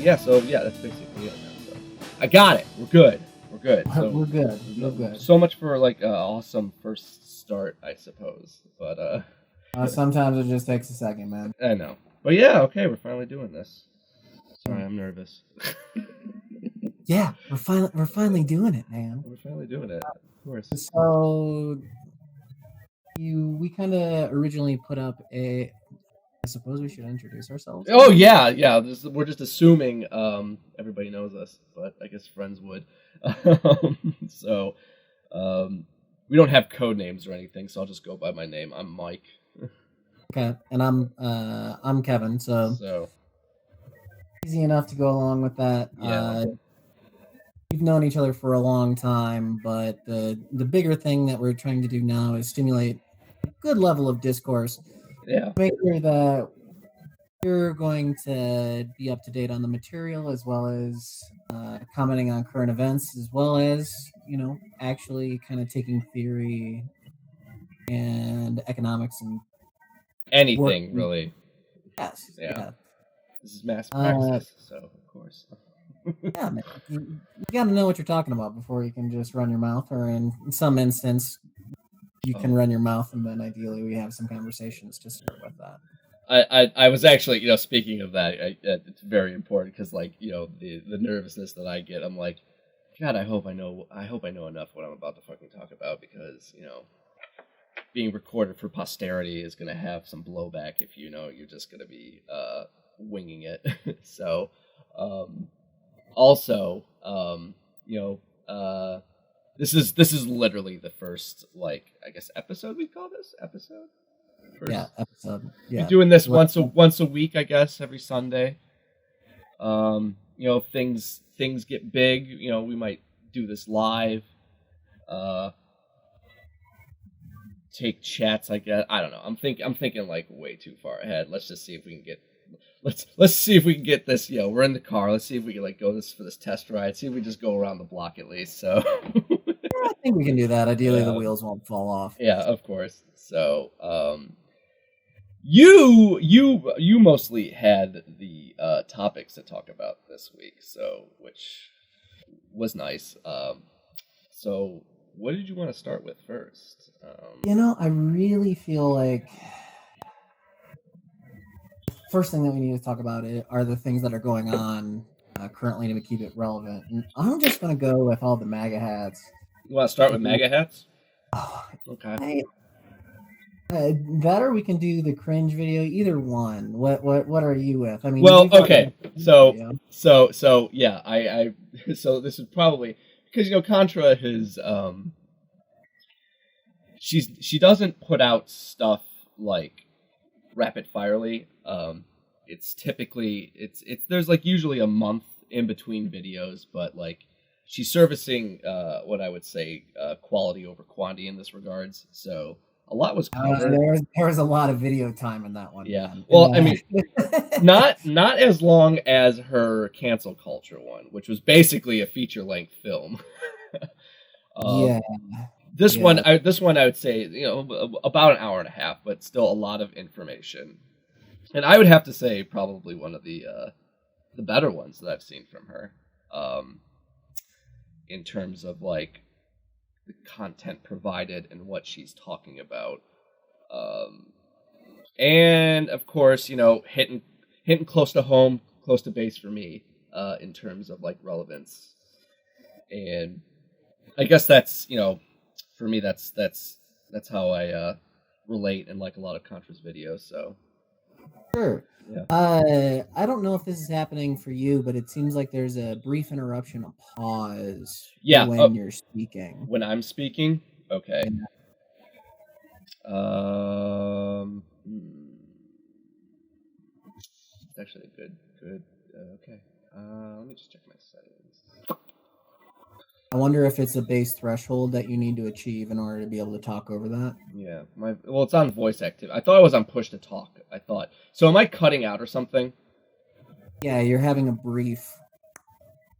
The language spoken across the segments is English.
yeah, so yeah, that's basically it now. So I got it. We're good. We're good. So We're good. We're good. So much for like awesome first start, I suppose. But Sometimes it just takes a second, man. I know. But yeah, okay, we're finally doing this. Sorry, I'm nervous. Yeah, we're finally doing it, man. We're finally doing it. Of course. So we kind of originally put up a. I suppose we should introduce ourselves. Oh yeah. We're just assuming everybody knows us, but I guess friends would. So we don't have code names or anything, so I'll just go by my name. I'm Mike. Okay, and I'm Kevin. So easy enough to go along with that. Yeah. We've known each other for a long time, but the bigger thing that we're trying to do now is stimulate a good level of discourse. Yeah. Make sure that you're going to be up to date on the material, as well as commenting on current events, as well as, actually kind of taking theory and economics and anything really. Yes. Yeah. This is mass praxis, so of course. Yeah, man. You got to know what you're talking about before you can just run your mouth, or in some instance, you can run your mouth, and then ideally we have some conversations to start with that. I was actually, speaking of that, it's very important because, like, the nervousness that I get, I'm like, God, I hope I know enough what I'm about to fucking talk about because, being recorded for posterity is going to have some blowback if you're just going to be winging it. So, also, this is literally the first, like, I guess episode we call this episode. Yeah, episode. Yeah, we're doing this once a week, I guess, every Sunday. Things get big. We might do this live. Take chats, I guess. I don't know. I'm thinking like way too far ahead. Let's just see if we can get. Let's see if we can get this. We're in the car. Let's see if we can like go for this test ride. See if we just go around the block at least. So. I think we can do that. Ideally, the wheels won't fall off. Yeah, of course. So, you mostly had the topics to talk about this week, so which was nice. So what did you want to start with first? I really feel like first thing that we need to talk about are the things that are going on currently to keep it relevant. And I'm just going to go with all the MAGA hats. You want to start with MAGA hats? Okay. That or we can do the cringe video. Either one. What are you with? I mean, well, okay. So yeah, I so this is probably because Contra has she doesn't put out stuff like rapid firely. It's typically it's there's like usually a month in between videos, but like she's servicing what I would say quality over quantity in this regards. So a lot was covered. There was a lot of video time in that one. Yeah. Well, I mean, not as long as her cancel culture one, which was basically a feature length film. Yeah. This one I would say about an hour and a half, but still a lot of information. And I would have to say probably one of the better ones that I've seen from her. In terms of like the content provided and what she's talking about. And of course, hitting close to home, close to base for me, in terms of like relevance. And I guess that's, for me, that's how I relate and like a lot of Contra's videos. So sure. Yeah. I don't know if this is happening for you, but it seems like there's a brief interruption, a pause. Yeah, when you're speaking. When I'm speaking, okay. It's actually a good. Okay. Let me just check my settings. I wonder if it's a base threshold that you need to achieve in order to be able to talk over that. Yeah, it's on voice active. I thought I was on push to talk. I thought. So am I cutting out or something? Yeah, you're having a brief.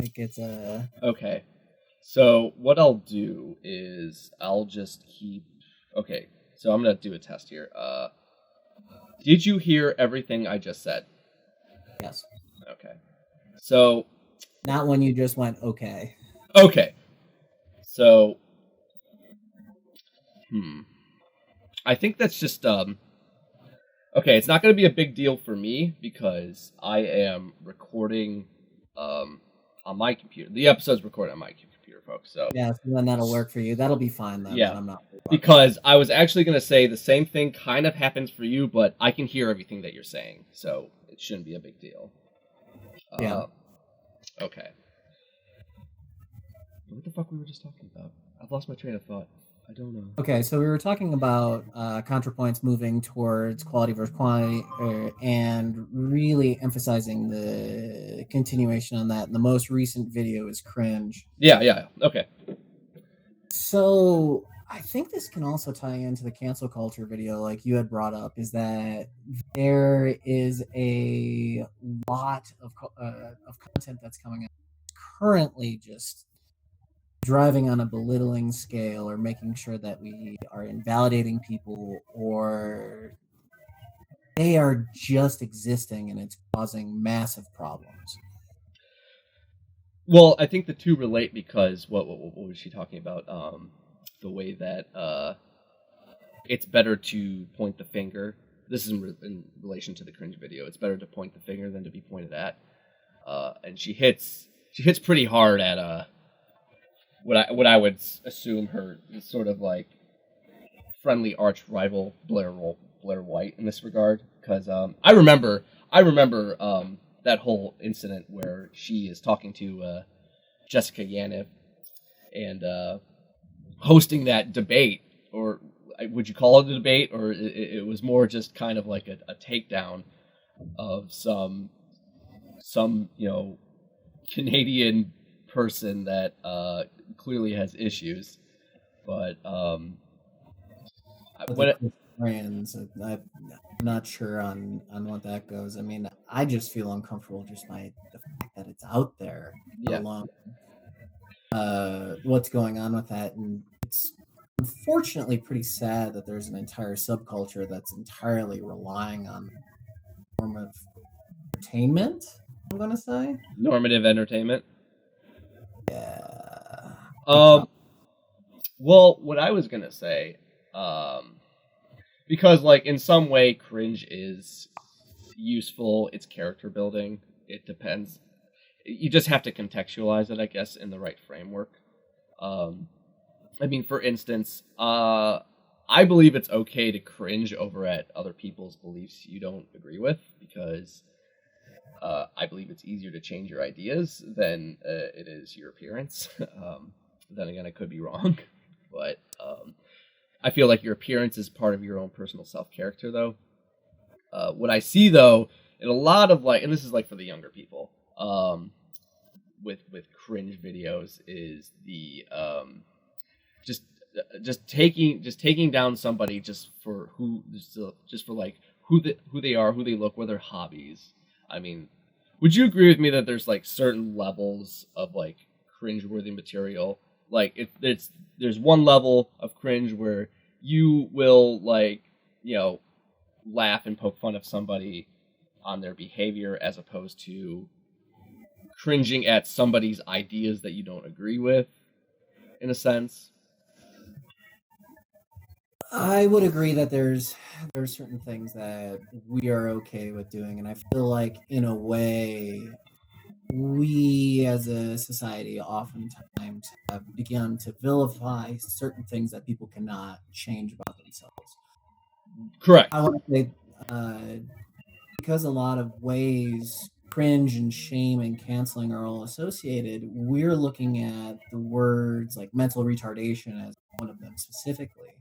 Like it's a. Okay. So what I'll do is I'll just keep. Okay. So I'm gonna do a test here. Did you hear everything I just said? Yes. Okay. So, Not when you just went okay. okay. So, I think that's just okay, it's not going to be a big deal for me because I am recording on my computer. The episode's recorded on my computer, folks. So, Yeah, so then that'll work for you. That'll be fine then. yeah. Then I'm not worried about Because I was actually going to say the same thing kind of happens for you, but I can hear everything that you're saying. So, it shouldn't be a big deal. Yeah. Okay. What the fuck we were just talking about? I've lost my train of thought. I don't know. Okay, so we were talking about Contrapoints moving towards quality versus quantity and really emphasizing the continuation on that. And the most recent video is Cringe. Yeah. Okay. So I think this can also tie into the cancel culture video, like you had brought up, is that there is a lot of content that's coming out currently just driving on a belittling scale or making sure that we are invalidating people or they are just existing and it's causing massive problems. Well, I think the two relate because what was she talking about? The way that it's better to point the finger. This is in relation to the Cringe video. It's better to point the finger than to be pointed at. And she hits pretty hard at what I would assume her sort of like friendly arch rival Blair White in this regard, because I remember that whole incident where she is talking to Jessica Yaniv and hosting that debate, or would you call it a debate, or it was more just kind of like a takedown of some Canadian person that clearly has issues, but Brands, I'm not sure on what that goes. I mean, I just feel uncomfortable just by the fact that it's out there, yeah. alone. What's going on with that, and it's unfortunately pretty sad that there's an entire subculture that's entirely relying on a form of entertainment. I'm gonna say Normative entertainment. Yeah. Well, what I was gonna say, because like in some way, Cringe is useful. It's character building. It depends. You just have to contextualize it, I guess, in the right framework. I mean, for instance, I believe it's okay to cringe over at other people's beliefs you don't agree with, because I believe it's easier to change your ideas than it is your appearance. Then again, I could be wrong, but I feel like your appearance is part of your own personal self-character, though. What I see, though, in a lot of and this is like for the younger people, with cringe videos, is the just taking down somebody just for who they are, who they look, what their hobbies. I mean, would you agree with me that there's like certain levels of like cringe-worthy material? Like there's one level of cringe where you will laugh and poke fun of somebody on their behavior, as opposed to cringing at somebody's ideas that you don't agree with, in a sense. I would agree that there's certain things that we are okay with doing, and I feel like in a way we as a society oftentimes have begun to vilify certain things that people cannot change about themselves. Correct. I want to say because a lot of ways cringe and shame and canceling are all associated, we're looking at the words like mental retardation as one of them specifically.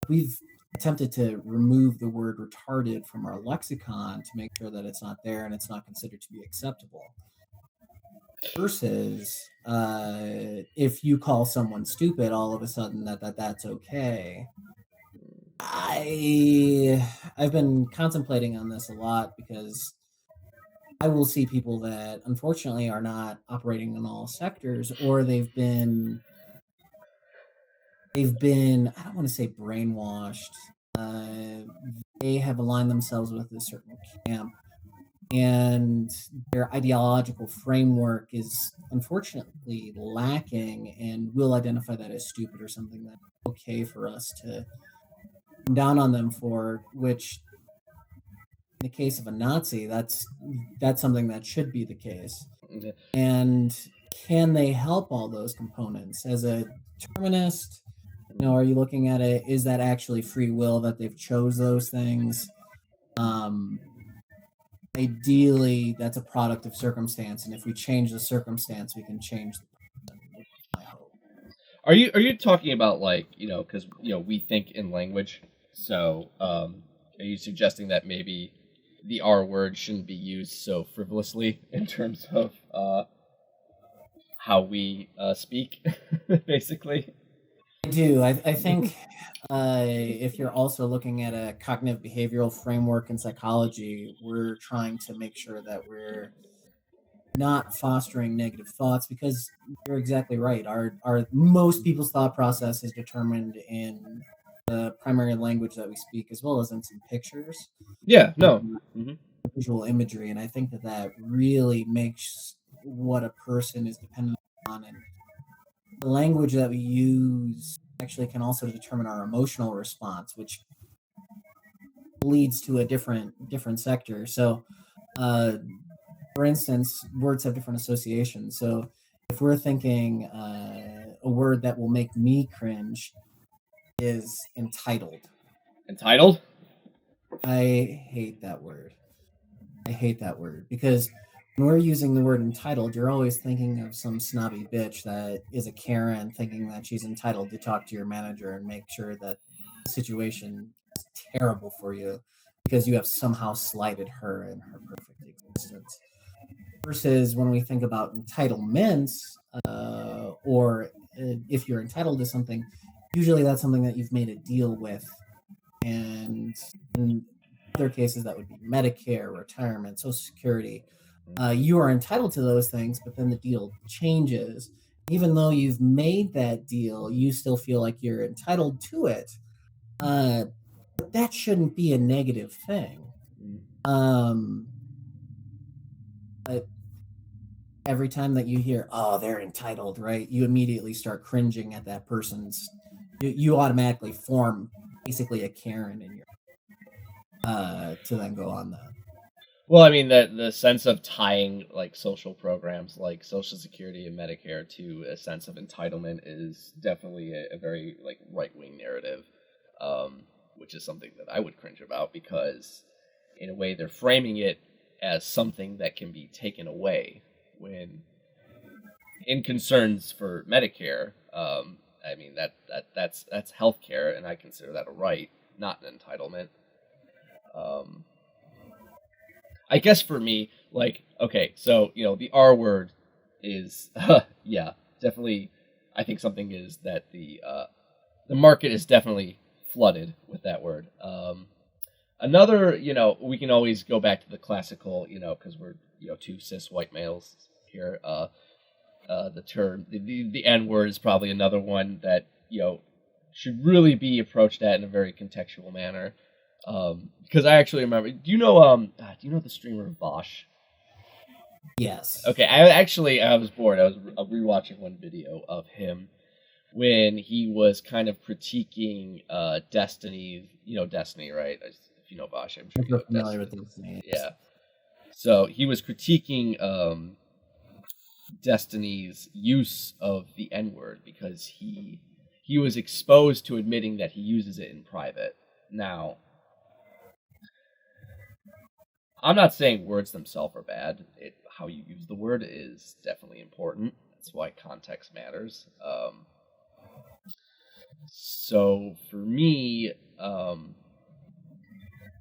We've attempted to remove the word retarded from our lexicon to make sure that it's not there and it's not considered to be acceptable. Versus if you call someone stupid, all of a sudden that's okay. I've been contemplating on this a lot, because I will see people that unfortunately are not operating in all sectors, or they've been I don't want to say brainwashed. They have aligned themselves with a certain camp and their ideological framework is unfortunately lacking, and we'll identify that as stupid or something that's okay for us to come down on them for, which in the case of a Nazi, that's something that should be the case. Yeah. And can they help all those components as a determinist? Are you looking at it? Is that actually free will that they've chose those things? Ideally, that's a product of circumstance, and if we change the circumstance, we can change the person. I hope. Are you talking about like because we think in language, so are you suggesting that maybe the R word shouldn't be used so frivolously in terms of how we speak, basically? I do. I think if you're also looking at a cognitive behavioral framework in psychology, we're trying to make sure that we're not fostering negative thoughts, because you're exactly right. Our most people's thought process is determined in the primary language that we speak, as well as in some pictures, Yeah. No. Mm-hmm. visual imagery, and I think that really makes what a person is dependent on, and the language that we use actually can also determine our emotional response, which leads to a different sector. So, for instance, words have different associations. So, if we're thinking a word that will make me cringe is entitled. Entitled? I hate that word. I hate that word because when we're using the word entitled, you're always thinking of some snobby bitch that is a Karen thinking that she's entitled to talk to your manager and make sure that the situation is terrible for you because you have somehow slighted her in her perfect existence. Versus when we think about entitlements, or if you're entitled to something, usually that's something that you've made a deal with. And in other cases, that would be Medicare, retirement, Social Security. You are entitled to those things, but then the deal changes. Even though you've made that deal, you still feel like you're entitled to it. But that shouldn't be a negative thing. But every time that you hear, "Oh, they're entitled," right? You immediately start cringing at that person's. You automatically form basically a Karen in your to then go on that. Well, I mean, the sense of tying like social programs like Social Security and Medicare to a sense of entitlement is definitely a very like right wing narrative, which is something that I would cringe about because, in a way, they're framing it as something that can be taken away. When in concerns for Medicare, I mean that's healthcare, and I consider that a right, not an entitlement. I guess for me, like, okay, so the R word is, yeah, definitely. I think something is that the market is definitely flooded with that word. Another, we can always go back to the classical, because we're two cis white males here. The term, the N word is probably another one that should really be approached at in a very contextual manner. Because I actually remember. Do you know the streamer Bosch? Yes. Okay, I was bored. I was rewatching one video of him when he was kind of critiquing Destiny. Destiny, right? If you know Bosch, I'm sure you're familiar with Destiny. Yeah. So he was critiquing Destiny's use of the N-word because he was exposed to admitting that he uses it in private. Now, I'm not saying words themselves are bad. How you use the word is definitely important. That's why context matters. So for me,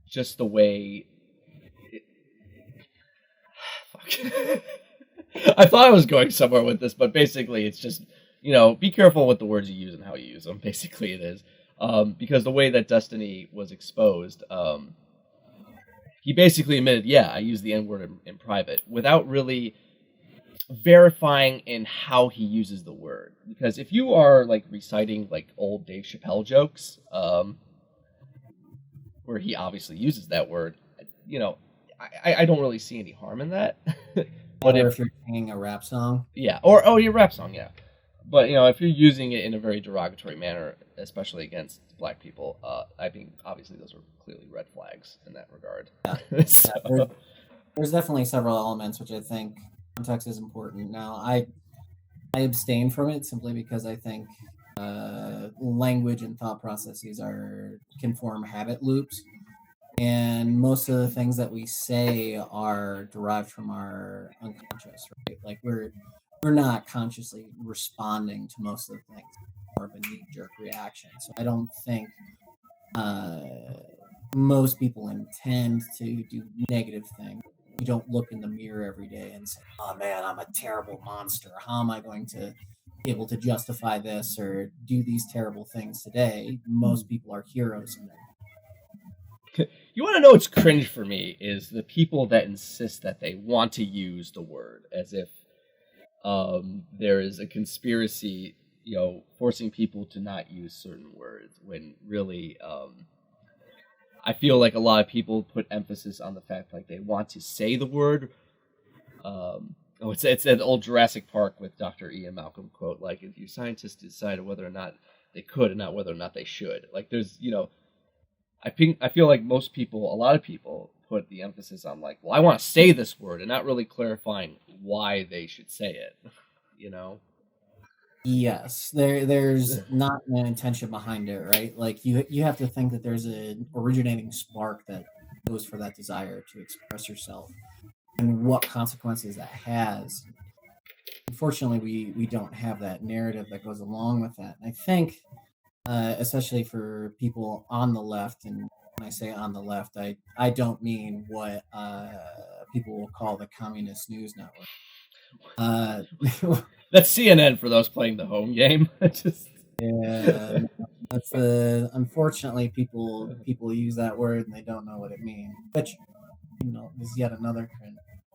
just the way... Fuck. I thought I was going somewhere with this, but basically it's just, be careful with the words you use and how you use them. Basically it is. Because the way that Destiny was exposed... he basically admitted, yeah, I use the N-word in private, without really verifying in how he uses the word. Because if you are like reciting like old Dave Chappelle jokes, where he obviously uses that word, I don't really see any harm in that. But Or if if you're singing a rap song. yeah, or oh, your rap song, yeah. But if you're using it in a very derogatory manner, especially against black people, I think obviously those are clearly red flags in that regard. So, Yeah, there's definitely several elements which I think context is important. Now, I abstain from it simply because I think language and thought processes can form habit loops, and most of the things that we say are derived from our unconscious, right? Like we're not consciously responding to most of the things, more of a knee-jerk reaction. So I don't think uh, most people intend to do negative things. You don't look in the mirror every day and say, "Oh man, I'm a terrible monster. How am I going to be able to justify this or do these terrible things today?" Most people are heroes in their you want to know what's cringe for me is the people that insist that they want to use the word as if there is a conspiracy, forcing people to not use certain words when really, I feel like a lot of people put emphasis on the fact like they want to say the word. It's an old Jurassic Park with Dr. Ian Malcolm quote, like if you scientists decided whether or not they could and not whether or not they should. Like there's, I feel like a lot of people put the emphasis on like, well, I want to say this word and not really clarifying why they should say it, you know? Yes, there's not an intention behind it, right? Like you have to think that there's an originating spark that goes for that desire to express yourself and what consequences that has. Unfortunately, we don't have that narrative that goes along with that. And I think, especially for people on the left, and when I say on the left, I don't mean what people will call the communist news network. That's CNN for those playing the home game. Yeah, that's unfortunately people use that word and they don't know what it means, which is yet another cringe.